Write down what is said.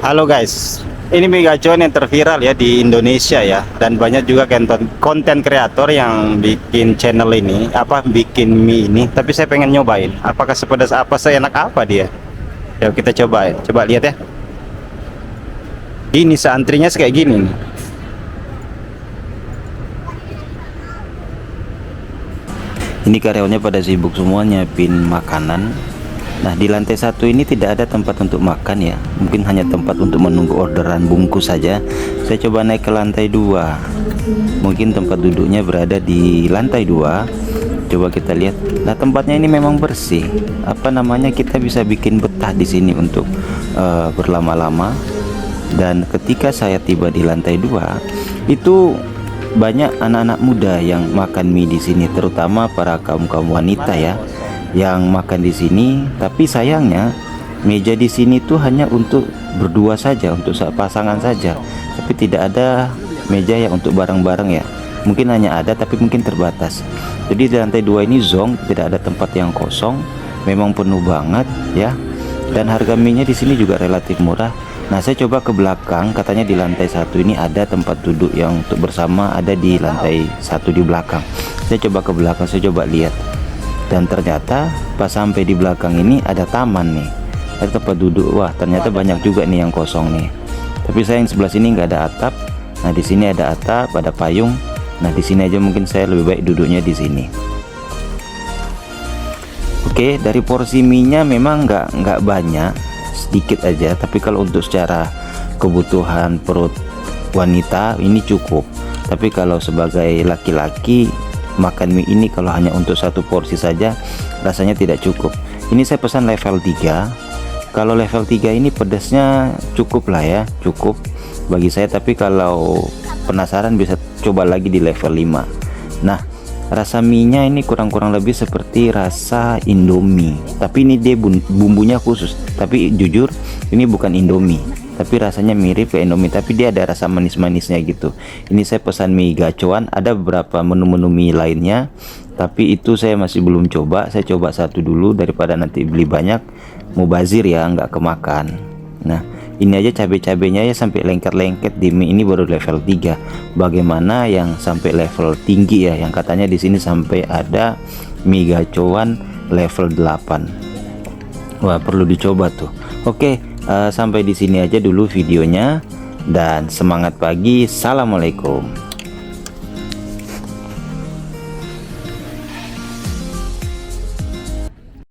Halo guys, ini mie gacuan yang terviral ya di Indonesia ya, dan banyak juga konten kreator yang bikin channel ini, bikin mie ini. Tapi saya pengen nyobain, apakah sepedas apa, seenak apa dia. Yuk kita coba ya, coba lihat ya. Ini seantrinya kayak gini nih. Ini karyawannya pada sibuk semua nyiapin makanan. Nah, di lantai satu ini tidak ada tempat untuk makan ya, mungkin hanya tempat untuk menunggu orderan bungkus saja. Saya coba naik ke lantai 2, mungkin tempat duduknya berada di lantai 2. Coba kita lihat. Nah, tempatnya ini memang bersih, kita bisa bikin betah di sini untuk berlama-lama. Dan ketika saya tiba di lantai 2, itu banyak anak-anak muda yang makan mie di sini, terutama para kaum-kaum wanita ya yang makan di sini. Tapi sayangnya meja di sini tuh hanya untuk berdua saja, untuk pasangan saja, tapi tidak ada meja yang untuk bareng-bareng ya. Mungkin hanya ada, tapi mungkin terbatas. Jadi di lantai 2 ini zonk, tidak ada tempat yang kosong, memang penuh banget ya. Dan harga mie-nya di sini juga relatif murah. Nah, saya coba ke belakang, katanya di lantai 1 ini ada tempat duduk yang untuk bersama, ada di lantai 1 di belakang. Saya coba ke belakang, saya coba lihat. Dan ternyata pas sampai di belakang ini ada taman nih, ada tempat duduk. Wah, ternyata banyak juga nih yang kosong nih. Tapi saya yang sebelah sini nggak ada atap. Nah, di sini ada atap, ada payung. Nah, di sini aja mungkin saya lebih baik duduknya di sini. Oke, dari porsi mie-nya memang nggak banyak, sedikit aja. Tapi kalau untuk secara kebutuhan perut wanita ini cukup. Tapi kalau sebagai laki-laki makan mie ini kalau hanya untuk satu porsi saja rasanya tidak cukup. Ini saya pesan level 3. Kalau level 3 ini pedasnya cukup lah ya, cukup bagi saya. Tapi kalau penasaran bisa coba lagi di level 5. Nah, rasa mie-nya ini kurang-kurang lebih seperti rasa Indomie, tapi ini dia bumbunya khusus. Tapi jujur ini bukan Indomie, tapi rasanya mirip ke Indomie, tapi dia ada rasa manis-manisnya gitu. Ini saya pesan mie gacoan, ada beberapa menu-menu mie lainnya, tapi itu saya masih belum coba. Saya coba satu dulu daripada nanti beli banyak, mubazir ya, nggak kemakan. Nah, ini aja cabai-cabainya ya sampai lengket-lengket di mie ini baru level 3. Bagaimana yang sampai level tinggi ya, yang katanya di sini sampai ada mie gacoan level 8. Wah, perlu dicoba tuh. Oke, sampai di sini aja dulu videonya, dan semangat pagi. Assalamualaikum.